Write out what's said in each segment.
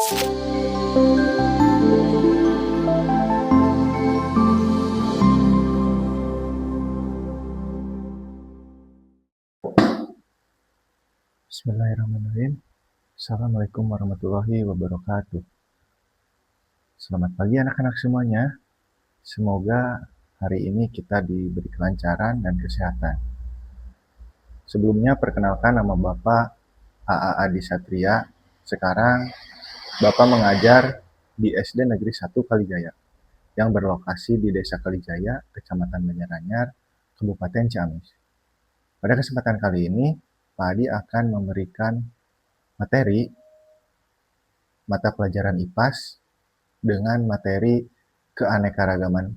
Bismillahirrahmanirrahim. Assalamualaikum warahmatullahi wabarakatuh. Selamat pagi anak-anak semuanya. Semoga hari ini kita diberi kelancaran dan kesehatan. Sebelumnya perkenalkan, nama Bapak A.A. Adi Satria. Sekarang Bapak mengajar di SD Negeri 1 Kalijaya yang berlokasi di Desa Kalijaya, Kecamatan Banjaranyar, Kabupaten Ciamis. Pada kesempatan kali ini, Pak Adi akan memberikan materi mata pelajaran IPAS dengan materi keanekaragaman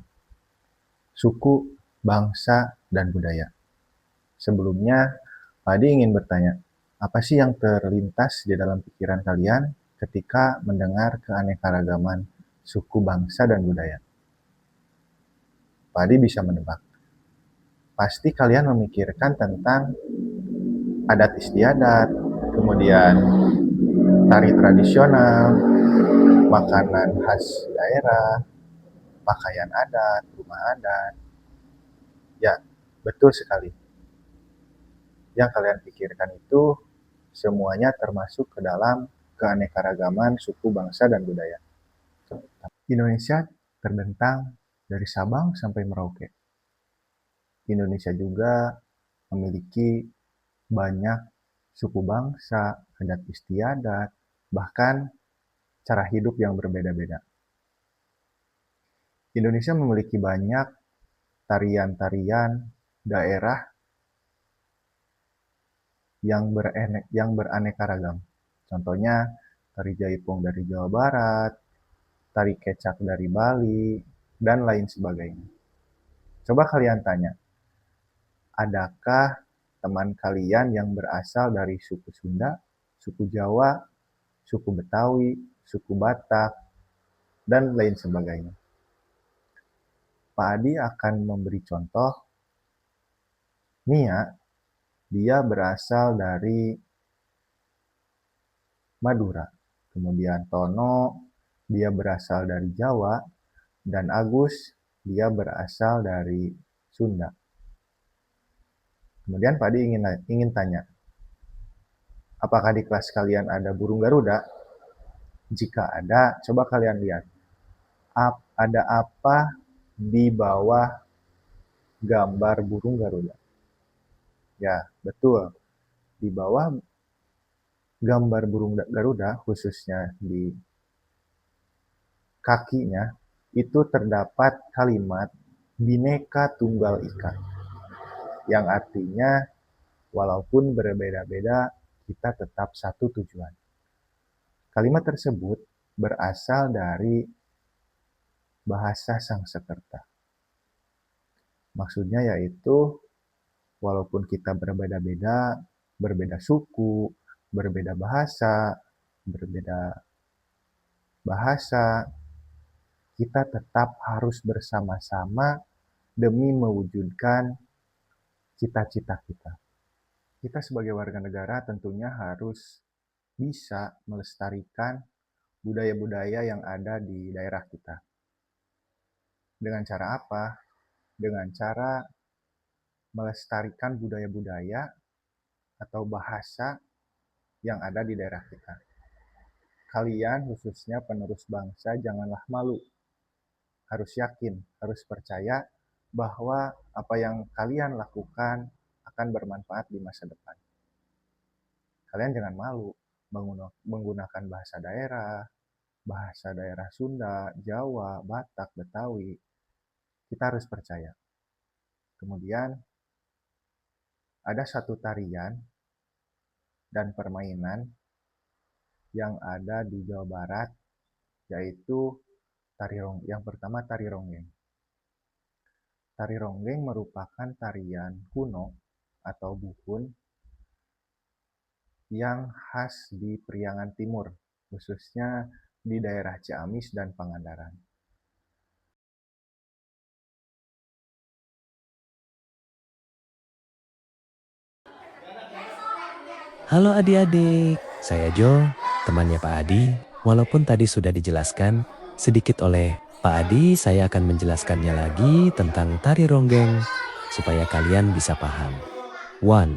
suku, bangsa, dan budaya. Sebelumnya, Pak Adi ingin bertanya, apa sih yang terlintas di dalam pikiran kalian ketika mendengar keanekaragaman suku, bangsa, dan budaya? Pak Adi bisa menebak. Pasti kalian memikirkan tentang adat istiadat, kemudian tari tradisional, makanan khas daerah, pakaian adat, rumah adat. Ya, betul sekali. Yang kalian pikirkan itu semuanya termasuk ke dalam keanekaragaman suku, bangsa, dan budaya. Indonesia terbentang dari Sabang sampai Merauke. Indonesia juga memiliki banyak suku bangsa, adat istiadat, bahkan cara hidup yang berbeda-beda. Indonesia memiliki banyak tarian-tarian daerah yang beraneka ragam. Contohnya, tari jaipong dari Jawa Barat, tari kecak dari Bali, dan lain sebagainya. Coba kalian tanya, adakah teman kalian yang berasal dari suku Sunda, suku Jawa, suku Betawi, suku Batak, dan lain sebagainya? Pak Adi akan memberi contoh. Nia, dia berasal dari Madura. Kemudian Tono, dia berasal dari Jawa. Dan Agus, dia berasal dari Sunda. Kemudian Pak Adi ingin tanya, apakah di kelas kalian ada burung Garuda? Jika ada, coba kalian lihat. Ada apa di bawah gambar burung Garuda? Ya, betul. Di bawah gambar burung Garuda, khususnya di kakinya, itu terdapat kalimat Bhinneka Tunggal Ika, yang artinya walaupun berbeda-beda, kita tetap satu tujuan. Kalimat tersebut berasal dari bahasa Sanskerta. Maksudnya yaitu, walaupun kita berbeda-beda, berbeda suku, berbeda bahasa, kita tetap harus bersama-sama demi mewujudkan cita-cita kita. Kita sebagai warga negara tentunya harus bisa melestarikan budaya-budaya yang ada di daerah kita. Dengan cara apa? Dengan cara melestarikan budaya-budaya atau bahasa yang ada di daerah kita. Kalian, khususnya penerus bangsa, janganlah malu. Harus yakin, harus percaya bahwa apa yang kalian lakukan akan bermanfaat di masa depan. Kalian jangan malu menggunakan bahasa daerah Sunda, Jawa, Batak, Betawi. Kita harus percaya. Kemudian ada satu tarian dan permainan yang ada di Jawa Barat, yaitu yang pertama tari ronggeng. Tari ronggeng merupakan tarian kuno atau buhun yang khas di Priangan Timur, khususnya di daerah Ciamis dan Pangandaran. Halo adik-adik, saya Jo, temannya Pak Adi. Walaupun tadi sudah dijelaskan sedikit oleh Pak Adi, saya akan menjelaskannya lagi tentang tari ronggeng supaya kalian bisa paham. 1.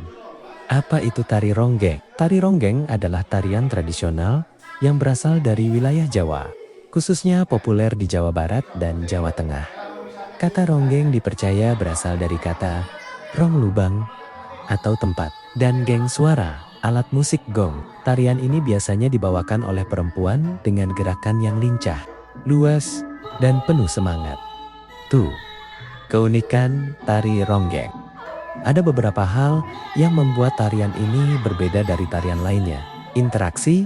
Apa itu tari ronggeng? Tari ronggeng adalah tarian tradisional yang berasal dari wilayah Jawa, khususnya populer di Jawa Barat dan Jawa Tengah. Kata ronggeng dipercaya berasal dari kata rong lubang atau tempat, dan geng suara, alat musik gong. Tarian ini biasanya dibawakan oleh perempuan dengan gerakan yang lincah, luas, dan penuh semangat. 2. Keunikan tari ronggeng. Ada beberapa hal yang membuat tarian ini berbeda dari tarian lainnya. Interaksi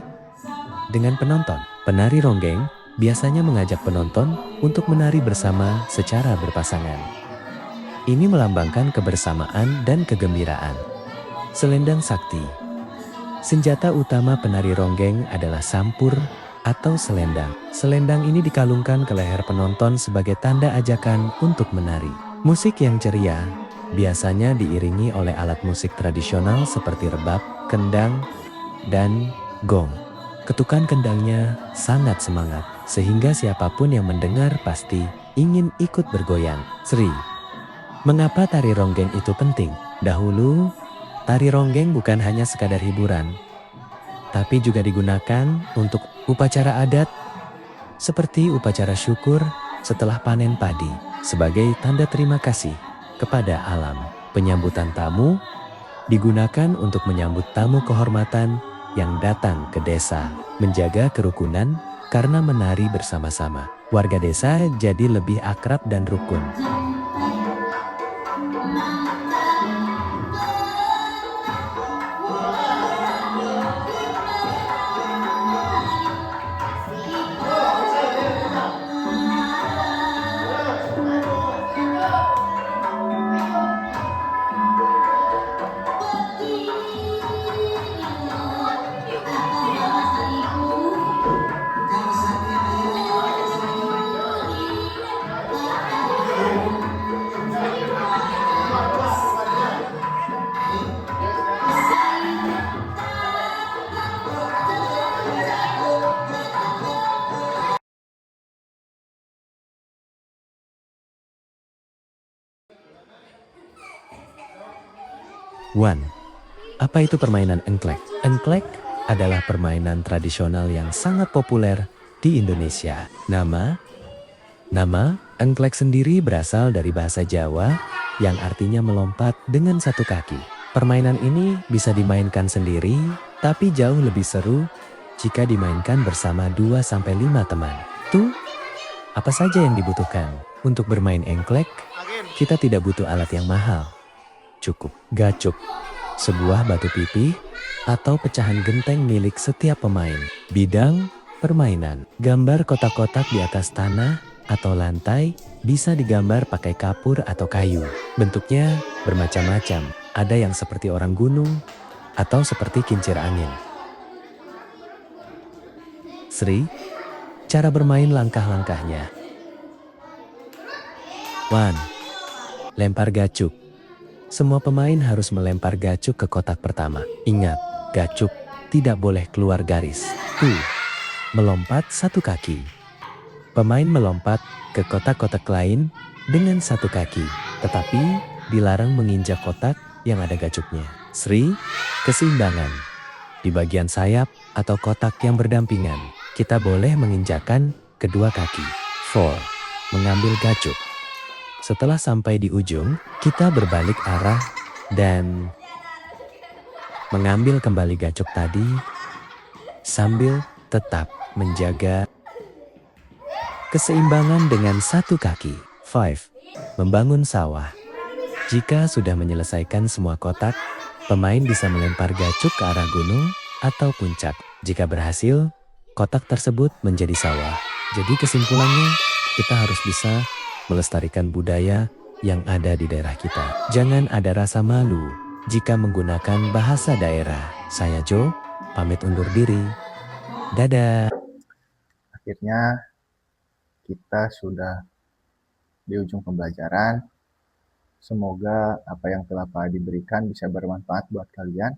dengan penonton. Penari ronggeng biasanya mengajak penonton untuk menari bersama secara berpasangan. Ini melambangkan kebersamaan dan kegembiraan. Selendang sakti. Senjata utama penari ronggeng adalah sampur atau selendang. Selendang ini dikalungkan ke leher penonton sebagai tanda ajakan untuk menari. Musik yang ceria biasanya diiringi oleh alat musik tradisional seperti rebab, kendang, dan gong. Ketukan kendangnya sangat semangat, sehingga siapapun yang mendengar pasti ingin ikut bergoyang. Sri, mengapa tari ronggeng itu penting? Dahulu, tari ronggeng bukan hanya sekadar hiburan, tapi juga digunakan untuk upacara adat seperti upacara syukur setelah panen padi sebagai tanda terima kasih kepada alam. Penyambutan tamu digunakan untuk menyambut tamu kehormatan yang datang ke desa, menjaga kerukunan karena menari bersama-sama. Warga desa jadi lebih akrab dan rukun. One, apa itu permainan engklek? Engklek adalah permainan tradisional yang sangat populer di Indonesia. Nama engklek sendiri berasal dari bahasa Jawa yang artinya melompat dengan satu kaki. Permainan ini bisa dimainkan sendiri, tapi jauh lebih seru jika dimainkan bersama 2-5 teman. Tuh, apa saja yang dibutuhkan? Untuk bermain engklek, kita tidak butuh alat yang mahal. Cukup gacuk, sebuah batu pipih, atau pecahan genteng milik setiap pemain. Bidang permainan, gambar kotak-kotak di atas tanah atau lantai bisa digambar pakai kapur atau kayu. Bentuknya bermacam-macam, ada yang seperti orang gunung atau seperti kincir angin. Sri, cara bermain langkah-langkahnya. 1. Lempar gacuk. Semua pemain harus melempar gacuk ke kotak pertama. Ingat, gacuk tidak boleh keluar garis. 2. Melompat satu kaki. Pemain melompat ke kotak-kotak lain dengan satu kaki, tetapi dilarang menginjak kotak yang ada gacuknya. Sri, keseimbangan. Di bagian sayap atau kotak yang berdampingan, kita boleh menginjakkan kedua kaki. 4. Mengambil gacuk. Setelah sampai di ujung, kita berbalik arah dan mengambil kembali gacuk tadi sambil tetap menjaga keseimbangan dengan satu kaki. 5. Membangun sawah. Jika sudah menyelesaikan semua kotak, pemain bisa melempar gacuk ke arah gunung atau puncak. Jika berhasil, kotak tersebut menjadi sawah. Jadi kesimpulannya, kita harus bisa melestarikan budaya yang ada di daerah kita. Jangan ada rasa malu jika menggunakan bahasa daerah. Saya Jo, pamit undur diri. Dadah. Akhirnya kita sudah di ujung pembelajaran. Semoga apa yang telah Pak Adi berikan bisa bermanfaat buat kalian.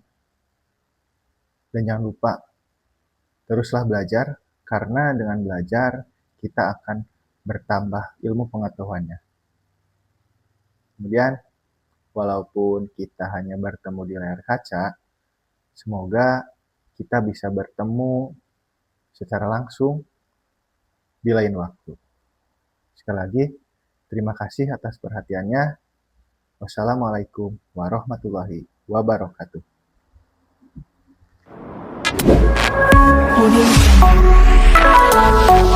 Dan jangan lupa, teruslah belajar Karena dengan belajar, kita akan bertambah ilmu pengetahuannya. Kemudian, walaupun kita hanya bertemu di layar kaca, semoga kita bisa bertemu secara langsung di lain waktu. Sekali lagi, terima kasih atas perhatiannya. Wassalamualaikum warahmatullahi wabarakatuh. Audio Jungle.